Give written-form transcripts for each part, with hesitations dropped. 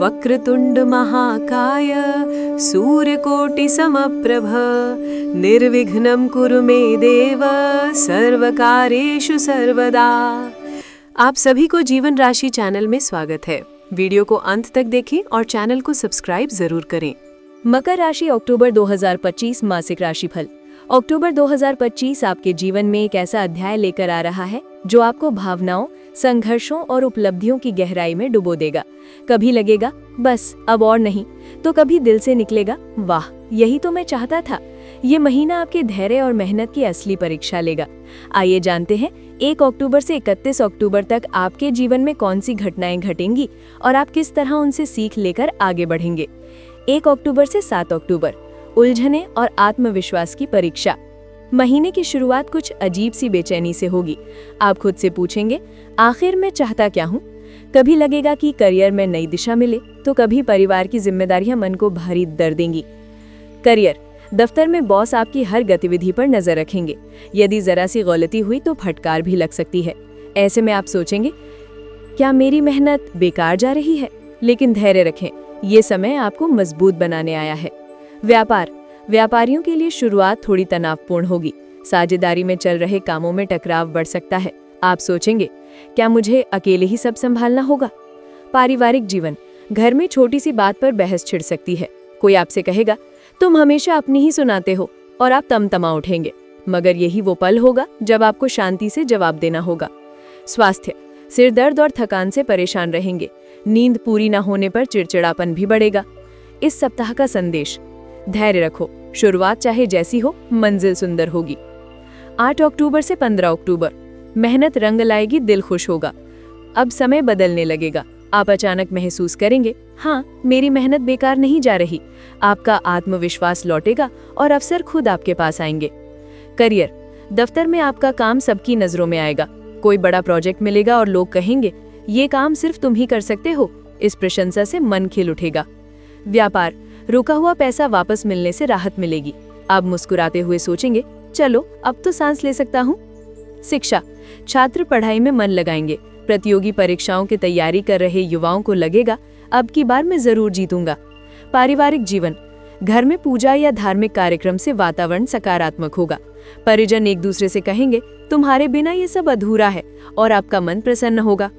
वक्रतुंड महाकाय सूर्यकोटि समप्रभ निर्विघ्नं कुरु मे देव सर्वकार्येषु सर्वदा। आप सभी को जीवन राशि चैनल में स्वागत है। वीडियो को अंत तक देखें और चैनल को सब्सक्राइब जरूर करें। मकर राशि अक्टूबर 2025 मासिक राशिफल। अक्टूबर 2025 आपके जीवन में एक ऐसा अध्याय लेकर आ रहा है जो आपको भावनाओं, संघर्षों और उपलब्धियों की गहराई में डुबो देगा। कभी लगेगा बस अब और नहीं, तो कभी दिल से निकलेगा वाह यही तो मैं चाहता था। ये महीना आपके धैर्य और मेहनत की असली परीक्षा लेगा। आइए जानते हैं 1 अक्टूबर से 31 अक्टूबर तक आपके जीवन में कौन सी घटनाएं घटेंगी और आप किस तरह उनसे सीख लेकर आगे बढ़ेंगे। 1 अक्टूबर से 7 अक्टूबर, उलझने और आत्मविश्वास की परीक्षा। महीने की शुरुआत कुछ अजीब सी बेचैनी से होगी। आप खुद से पूछेंगे आखिर मैं चाहता क्या हूँ। कभी लगेगा कि करियर में नई दिशा मिले, तो कभी परिवार की जिम्मेदारियां मन को भारी दर्द देंगी। करियर, दफ्तर में बॉस आपकी हर गतिविधि पर नजर रखेंगे। यदि जरा सी गलती हुई तो फटकार भी लग सकती है। ऐसे में आप सोचेंगे क्या मेरी मेहनत बेकार जा रही है। लेकिन धैर्य रखें, ये समय आपको मजबूत बनाने आया है। व्यापार, व्यापारियों के लिए शुरुआत थोड़ी तनावपूर्ण होगी। साझेदारी में चल रहे कामों में टकराव बढ़ सकता है। आप सोचेंगे क्या मुझे अकेले ही सब संभालना होगा। पारिवारिक जीवन, घर में छोटी सी बात पर बहस छिड़ सकती है। कोई आपसे कहेगा तुम हमेशा अपनी ही सुनाते हो, और आप तमतमा उठेंगे। मगर यही वो पल होगा जब आपको शांति से जवाब देना होगा। स्वास्थ्य, सिर दर्द और थकान से परेशान रहेंगे। नींद पूरी न होने पर चिड़चिड़ापन भी बढ़ेगा। इस सप्ताह का संदेश, धैर्य रखो, शुरुआत चाहे जैसी हो मंजिल सुंदर होगी। 8 अक्टूबर से 15 अक्टूबर, मेहनत रंग लाएगी, दिल खुश होगा। अब समय बदलने लगेगा। आप अचानक महसूस करेंगे हाँ मेरी मेहनत बेकार नहीं जा रही। आपका आत्मविश्वास लौटेगा और अवसर खुद आपके पास आएंगे। करियर, दफ्तर में आपका काम सबकी नजरों में आएगा। कोई बड़ा प्रोजेक्ट मिलेगा और लोग कहेंगे ये काम सिर्फ तुम ही कर सकते हो। इस प्रशंसा से मन खिल उठेगा। व्यापार, रुका हुआ पैसा वापस मिलने से राहत मिलेगी। आप मुस्कुराते हुए सोचेंगे चलो अब तो सांस ले सकता हूँ। शिक्षा, छात्र पढ़ाई में मन लगाएंगे। प्रतियोगी परीक्षाओं की तैयारी कर रहे युवाओं को लगेगा अब की बार मैं जरूर जीतूंगा। पारिवारिक जीवन, घर में पूजा या धार्मिक कार्यक्रम से वातावरण सकारात्मक होगा। परिजन एक दूसरे से कहेंगे तुम्हारे बिना ये सब अधूरा है, और आपका मन प्रसन्न होगा।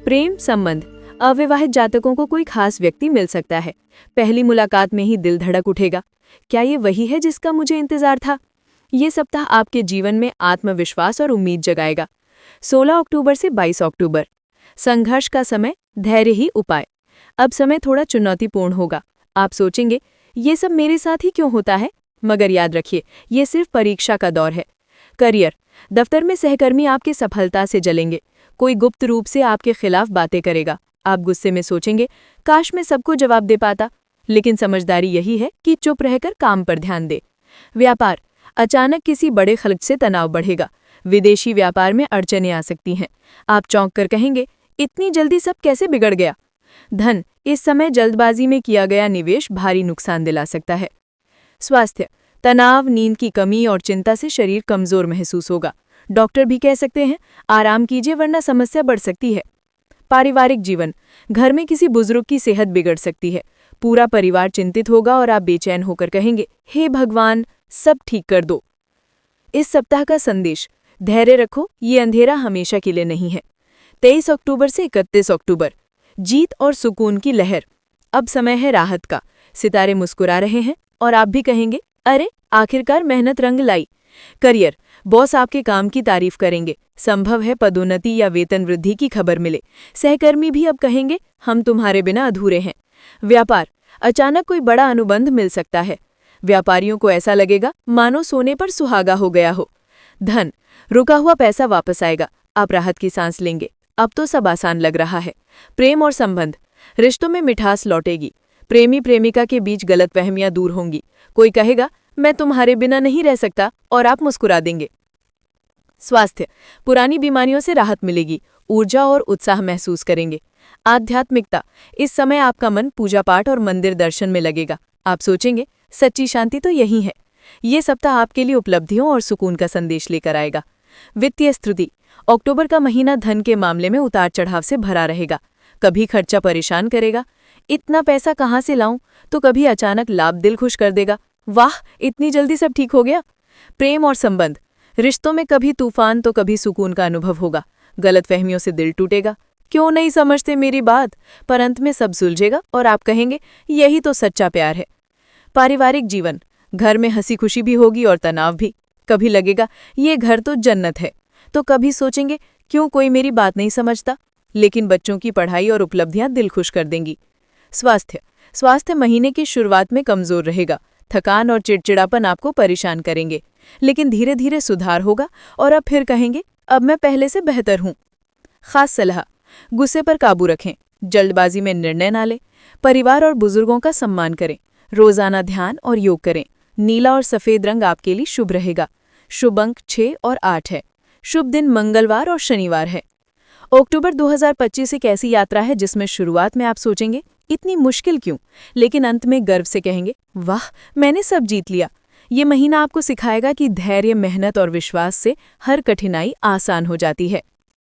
प्रेम संबंध, अविवाहित जातकों को कोई खास व्यक्ति मिल सकता है। पहली मुलाकात में ही दिल धड़क उठेगा, क्या ये वही है जिसका मुझे इंतजार था। ये सप्ताह आपके जीवन में आत्मविश्वास और उम्मीद जगाएगा। 16 अक्टूबर से 22 अक्टूबर, संघर्ष का समय, धैर्य ही उपाय। अब समय थोड़ा चुनौतीपूर्ण होगा। आप सोचेंगे ये सब मेरे साथ ही क्यों होता है, मगर याद रखिए ये सिर्फ परीक्षा का दौर है। करियर, दफ्तर में सहकर्मी आपकी सफलता से जलेंगे। कोई गुप्त रूप से आपके खिलाफ बातें करेगा। आप गुस्से में सोचेंगे काश मैं सबको जवाब दे पाता, लेकिन समझदारी यही है कि चुप रहकर काम पर ध्यान दे। व्यापार, अचानक किसी बड़े खर्च से तनाव बढ़ेगा। विदेशी व्यापार में अड़चनें आ सकती हैं। आप चौंक कर कहेंगे इतनी जल्दी सब कैसे बिगड़ गया। धन, इस समय जल्दबाजी में किया गया निवेश भारी नुकसान दिला सकता है। स्वास्थ्य, तनाव, नींद की कमी और चिंता से शरीर कमजोर महसूस होगा। डॉक्टर भी कह सकते हैं आराम कीजिए वरना समस्या बढ़ सकती है। पारिवारिक जीवन, घर में किसी बुजुर्ग की सेहत बिगड़ सकती है। पूरा परिवार चिंतित होगा और आप बेचैन होकर कहेंगे हे भगवान सब ठीक कर दो। इस सप्ताह का संदेश, धैर्य रखो, ये अंधेरा हमेशा के लिए नहीं है। 23 अक्टूबर से 31 अक्टूबर, जीत और सुकून की लहर। अब समय है राहत का। सितारे मुस्कुरा रहे हैं और आप भी कहेंगे अरे आखिरकार मेहनत रंग लाई। करियर, बॉस आपके काम की तारीफ करेंगे। संभव है पदोन्नति या वेतन वृद्धि की खबर मिले। सहकर्मी भी अब कहेंगे हम तुम्हारे बिना अधूरे हैं। व्यापार, अचानक कोई बड़ा अनुबंध मिल सकता है। व्यापारियों को ऐसा लगेगा मानो सोने पर सुहागा हो गया हो। धन, रुका हुआ पैसा वापस आएगा। आप राहत की सांस लेंगे, अब तो सब आसान लग रहा है। प्रेम और संबंध, रिश्तों में मिठास लौटेगी। प्रेमी प्रेमिका के बीच गलतफहमियां दूर होंगी। कोई कहेगा मैं तुम्हारे बिना नहीं रह सकता, और आप मुस्कुरा देंगे। स्वास्थ्य, पुरानी बीमारियों से राहत मिलेगी। ऊर्जा और उत्साह महसूस करेंगे। आध्यात्मिकता, इस समय आपका मन पूजा पाठ और मंदिर दर्शन में लगेगा। आप सोचेंगे सच्ची शांति तो यही है। ये सप्ताह आपके लिए उपलब्धियों और सुकून का संदेश लेकर आएगा। वित्तीय स्थिति, अक्टूबर का महीना धन के मामले में उतार चढ़ाव से भरा रहेगा। कभी खर्चा परेशान करेगा। इतना पैसा कहाँ से लाऊं? तो कभी अचानक लाभ दिल खुश कर देगा, वाह इतनी जल्दी सब ठीक हो गया। प्रेम और संबंध, रिश्तों में कभी तूफान तो कभी सुकून का अनुभव होगा। गलतफहमियों से दिल टूटेगा, क्यों नहीं समझते मेरी बात, पर अंत में सब सुलझेगा और आप कहेंगे यही तो सच्चा प्यार है। पारिवारिक जीवन, घर में हंसी खुशी भी होगी और तनाव भी। कभी लगेगा ये घर तो जन्नत है, तो कभी सोचेंगे क्यों कोई मेरी बात नहीं समझता। लेकिन बच्चों की पढ़ाई और उपलब्धियां दिल खुश कर देंगी। स्वास्थ्य महीने की शुरुआत में कमजोर रहेगा, थकान और चिड़चिड़ापन आपको परेशान करेंगे, लेकिन धीरे धीरे सुधार होगा और अब फिर कहेंगे अब मैं पहले से बेहतर हूँ। खास सलाह, गुस्से पर काबू रखें, जल्दबाजी में निर्णय ना लें, परिवार और बुजुर्गों का सम्मान करें, रोजाना ध्यान और योग करें। नीला और सफेद रंग आपके लिए शुभ रहेगा। शुभ अंक 6 और 8 है। शुभ दिन मंगलवार और शनिवार है। अक्टूबर 2025 एक ऐसी यात्रा है जिसमें शुरुआत में आप सोचेंगे इतनी मुश्किल क्यों, लेकिन अंत में गर्व से कहेंगे वाह मैंने सब जीत लिया। ये महीना आपको सिखाएगा कि धैर्य, मेहनत और विश्वास से हर कठिनाई आसान हो जाती है।